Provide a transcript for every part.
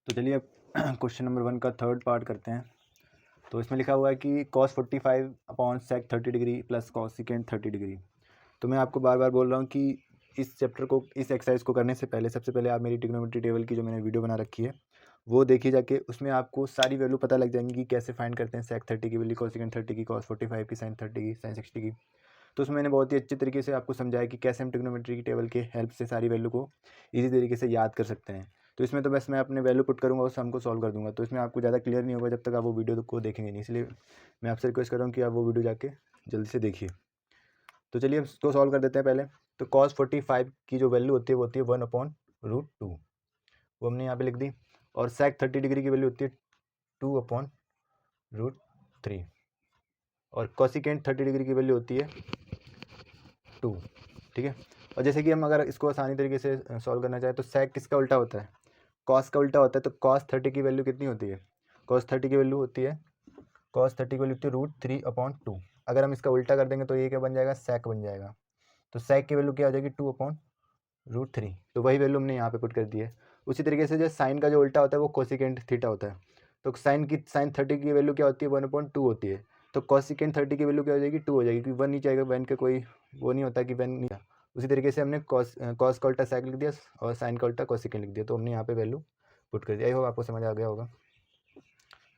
तो चलिए अब क्वेश्चन नंबर 1 का थर्ड पार्ट करते हैं। तो इसमें लिखा हुआ है कि cos 45 upon sec 30 degree plus cosecant 30 degree. तो मैं आपको बार बार बोल रहा हूँ कि इस चैप्टर को, इस एक्सरसाइज को करने से पहले सबसे पहले आप मेरी ट्रिग्नोमेट्री टेबल की जो मैंने वीडियो बना रखी है वो देखिए जाके। उसमें आपको सारी वैल्यू पता लग जाएंगी कि कैसे फाइंड करते हैं sec 30 की वैल्यू, cosecant 30 की, cos 45 की, sin 30 की, sin 60 की। तो उसमें मैंने बहुत ही अच्छे तरीके से आपको समझाया कि कैसे हम ट्रिग्नोमेट्री की टेबल के हेल्प से सारी वैल्यू को ईजी तरीके से याद कर सकते हैं। तो इसमें तो बस मैं अपने वैल्यू पुट करूँगा, उस हमको सॉल्व कर दूंगा। तो इसमें आपको ज़्यादा क्लियर नहीं होगा जब तक आप वो वीडियो को देखेंगे नहीं, इसलिए मैं आपसे रिक्वेस्ट कर रहा हूँ कि आप वो वीडियो जाके जल्दी से देखिए। तो चलिए इसको सॉल्व कर देते हैं पहले। तो cos 45 की जो वैल्यू होती है वो होती है 1/√2, वो हमने यहाँ पे लिख दी। और sec 30 डिग्री की वैल्यू होती है 2/√3 और cosecant 30 डिग्री की वैल्यू होती है 2। ठीक है। और जैसे कि हम अगर इसको आसानी तरीके से सॉल्व करना चाहें तो sec किसका उल्टा होता है? cos का उल्टा होता है। तो cos 30 की वैल्यू कितनी होती है? cos 30 की वैल्यू होती है √3/2। अगर हम इसका उल्टा कर देंगे तो ये क्या बन जाएगा? sec बन जाएगा। तो sec की वैल्यू क्या हो जाएगी? 2/√3। तो वही वैल्यू हमने यहाँ पे पुट कर दी है। उसी तरीके से जो साइन का जो उल्टा होता है वो कोसिकेंट थीटा होता है। तो साइन 30 की वैल्यू क्या होती है? 1/2 होती है। तो कोसिकेंट 30 की वैल्यू क्या हो जाएगी? 2 हो जाएगी, क्योंकि 1 नीचे आएगा, 1 का कोई वो नहीं होता कि 1 नहीं था। उसी तरीके से हमने कॉस का उल्टा sec लिख दिया और साइन का उल्टा कोसिकेंट लिख दिया। तो हमने यहाँ पे वैल्यू पुट कर दिया। आई होप आपको समझ आ गया होगा।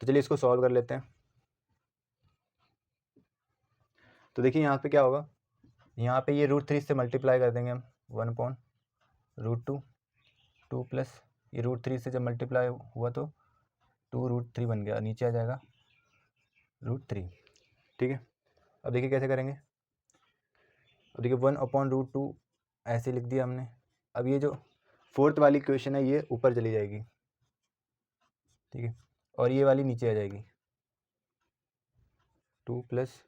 तो चलिए इसको सॉल्व कर लेते हैं। तो देखिए यहाँ पे क्या होगा, यहाँ पे ये √3 से मल्टीप्लाई कर देंगे हम 1/√2। 2 प्लस ये √3 से जब मल्टीप्लाई हुआ तो 2√3 बन गया, नीचे आ जाएगा √3। ठीक है। अब देखिए कैसे करेंगे। अब देखिए 1/√2 ऐसे लिख दिया हमने। अब ये जो फोर्थ वाली इक्वेशन है ये ऊपर चली जाएगी, ठीक है, और ये वाली नीचे आ जाएगी। 2 +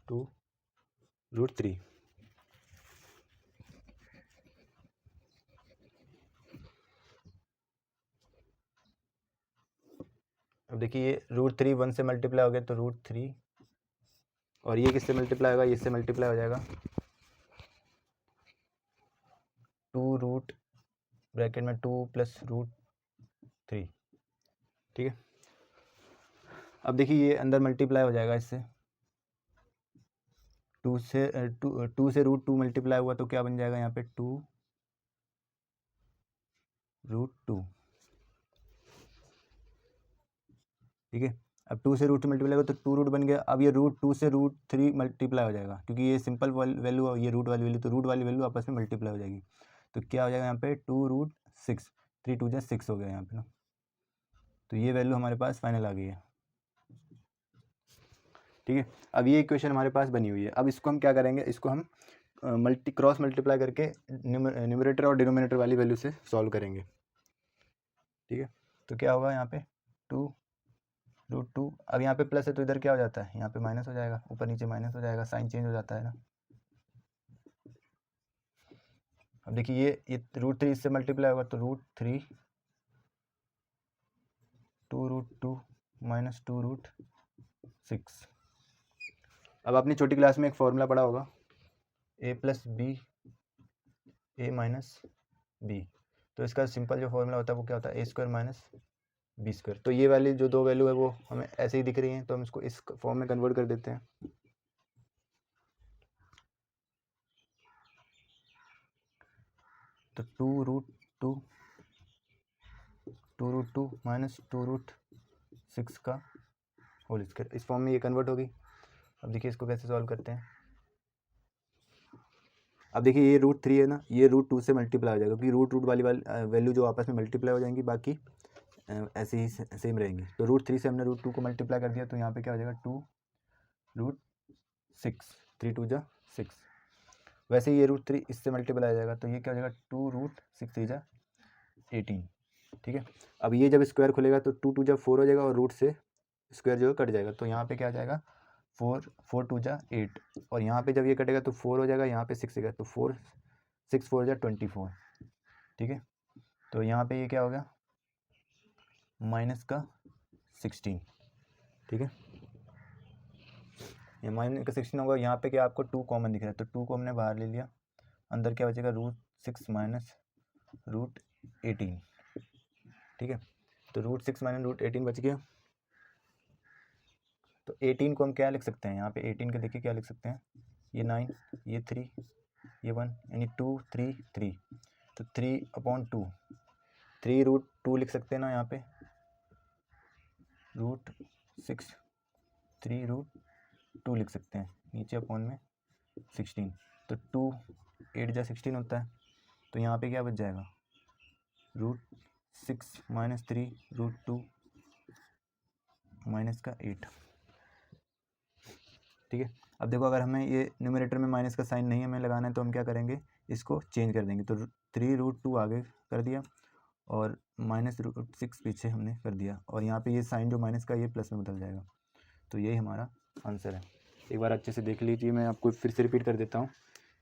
2√3। अब देखिए ये √3 1 से मल्टीप्लाई हो गया तो √3, और ये किससे मल्टीप्लाई होगा? ये इससे मल्टीप्लाई हो जाएगा 2 ब्रैकेट में 2 + √3। ठीक है। अब देखिए ये अंदर मल्टीप्लाई हो जाएगा इससे, 2 से √2 मल्टीप्लाई हुआ तो क्या बन जाएगा यहाँ पे? 2√2। ठीक है। अब 2 से √2 मल्टीप्लाई होगा तो 2 बन गया। अब ये √2 से √3 मल्टीप्लाई हो जाएगा, क्योंकि ये सिंपल वैल्यू और ये रूट वाली वैल्यू, तो रूट वाली वैल्यू आपस में मल्टीप्लाई हो जाएगी। तो क्या हो जाएगा यहाँ पे? 2√6। 3 2 6 हो गया यहाँ पे ना। तो ये वैल्यू हमारे पास फाइनल आ गई है। ठीक है। अब ये इक्वेशन हमारे पास बनी हुई है। अब इसको हम क्या करेंगे, इसको हम क्रॉस मल्टीप्लाई करके न्यूमरेटर और डिनोमिनेटर वाली वैल्यू से सॉल्व करेंगे। ठीक है। तो क्या होगा यहाँ पे? 2√2। अब यहाँ पे प्लस है तो इधर क्या हो जाता है? यहाँ पे माइनस हो जाएगा, ऊपर नीचे माइनस हो जाएगा, साइन चेंज हो जाता है ना। अब देखिए ये √3 इससे मल्टीप्लाई होगा तो √3 2√2 - 2√6। अब आपने छोटी क्लास में एक फॉर्मूला पढ़ा होगा, a + b a - b। तो इसका सिंपल जो फॉर्मूला होता है वो क्या होता है? a² - b²। तो ये वाली जो दो वैल्यू है वो हमें ऐसे ही दिख रही हैं, तो हम इसको इस फॉर्म में कन्वर्ट कर देते हैं। तो 2√2 - 2√6 का होल स्क्वायर, इस फॉर्म में ये कन्वर्ट होगी। अब देखिए इसको कैसे सॉल्व करते हैं। अब देखिए ये √3 है ना, ये √2 से मल्टीप्लाई हो जाएगा, क्योंकि रूट वाली वैल्यू जो आपस में मल्टीप्लाई हो जाएंगी, बाकी ऐसे ही सेम रहेंगी। तो √3 से हमने √2 को मल्टीप्लाई कर दिया तो यहाँ पे क्या हो जाएगा? 2√6। 3 2 6। वैसे ही ये √3 इससे मल्टीप्लाई हो जाएगा तो ये क्या हो जाएगा? 2√6 3 18। ठीक है। अब ये जब स्क्वायर खुलेगा तो 2 2 4 हो जाएगा और रूट से स्क्वायर जो है कट जाएगा, तो यहाँ पे क्या आ जाएगा? 4 4 2 8। और यहाँ पे जब ये कटेगा तो 4 हो जाएगा, यहाँ पे 6 होगा, तो 4 6 4 24। ठीक है। तो यहाँ पे ये क्या हो गया? -16। ठीक है। ये -16 होगा। यहाँ पे क्या आपको 2 कॉमन दिख रहा है, तो 2 को हमने बाहर ले लिया, अंदर क्या बचेगा? √6 - √18। ठीक है। तो √6 माइनस √18 बच गया। तो 18 को हम क्या लिख सकते हैं, यहाँ पे 18 के देखिए क्या लिख सकते हैं, ये 9, ये 3, ये 1, यानी 2 3 3, तो 3/2, 3√2 लिख सकते हैं ना यहाँ पे, √6 3√2 लिख सकते हैं, नीचे अपॉन में 16, तो 2 8 जा 16 होता है। तो यहाँ पे क्या बच जाएगा, √6 माइनस 3√2 माइनस का 8। ठीक है, अब देखो अगर हमें ये न्यूमरेटर में माइनस का साइन नहीं हमें लगाना है तो हम क्या करेंगे, इसको चेंज कर देंगे। तो 3√2 आगे कर दिया और माइनस √6 पीछे हमने कर दिया, और यहाँ पे ये साइन जो माइनस का ये प्लस में बदल जाएगा। तो यही हमारा आंसर है। एक बार अच्छे से देख लीजिए, मैं आपको फिर से रिपीट कर देता हूँ।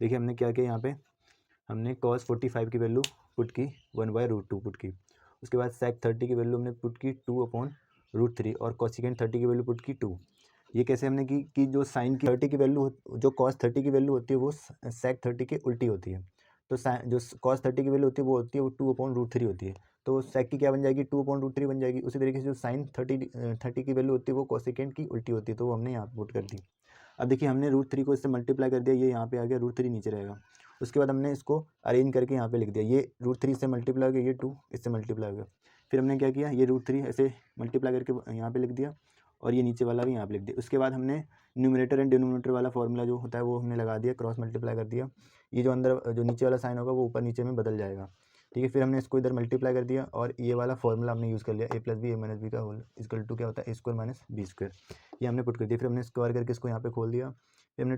देखिए हमने क्या किया, यहाँ पे हमने cos 45 की वैल्यू पुट की 1/√2 पुट की, उसके बाद sec 30 की वैल्यू हमने पुट की 2/√3 और cosecant 30 की वैल्यू पुट की 2। ये कैसे हमने की कि जो साइन की 30 की वैल्यू, जो cos 30 की वैल्यू होती है वो sec 30 के उल्टी होती है। तो जो cos 30 की वैल्यू होती है वो 2/√3 होती है। तो sec की क्या बन जाएगी, 2/√3 बन जाएगी। उसी तरीके से जो sin 30 की वैल्यू होती है वो cosecant की उल्टी होती है, तो वो हमने यहाँ पुट कर दी। अब देखिए हमने √3 को इससे मल्टीप्लाई कर दिया, ये यहाँ पे आ गया, √3 नीचे रहेगा। उसके बाद हमने इसको अरेंज करके यहाँ पे लिख दिया, ये √3 से मल्टीप्लाई हो गया, ये 2 इससे मल्टीप्लाई हो गया। फिर हमने क्या किया, ये √3 ऐसे मल्टीप्लाई करके यहाँ पे लिख दिया और ये नीचे वाला भी यहाँ पे लिख दिया। उसके बाद हमने न्यूमरेटर एंड डिनोमिनेटर वाला फॉर्मूला जो होता है वो हमने लगा दिया, क्रॉस मल्टीप्लाई कर दिया। ये जो अंदर जो नीचे वाला साइन होगा वो ऊपर नीचे में बदल जाएगा। ठीक है, फिर हमने इसको इधर मल्टीप्लाई कर दिया और ये वाला फॉर्मूला हमने यूज़ कर लिया, a + b a - b का होल इक्वल टू क्या होता है, a² - b²। ये हमने पुट कर दिया। फिर हमने स्क्वायर करके इसको यहाँ पे खोल दिया। फिर हमने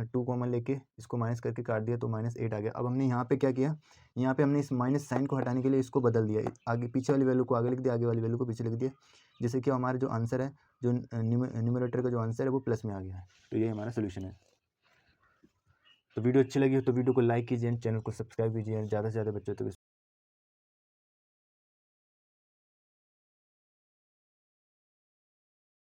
2 कॉमन लेके इसको माइनस करके काट दिया, तो -8 आ गया। अब हमने यहाँ पे क्या किया, यहाँ पे हमने इस माइनस साइन को हटाने के लिए इसको बदल दिया, आगे पीछे वाली वैल्यू को आगे लिख दिया, आगे वाली वैल्यू को पीछे लिख दिया, जिससे कि हमारा जो आंसर है, जो न्यूमरेटर का जो आंसर है वो प्लस में आ गया है। तो ये हमारा सोल्यूशन है। तो वीडियो अच्छी लगी हो तो वीडियो को लाइक कीजिए, चैनल को सब्सक्राइब कीजिए, ज़्यादा से ज़्यादा बच्चों तक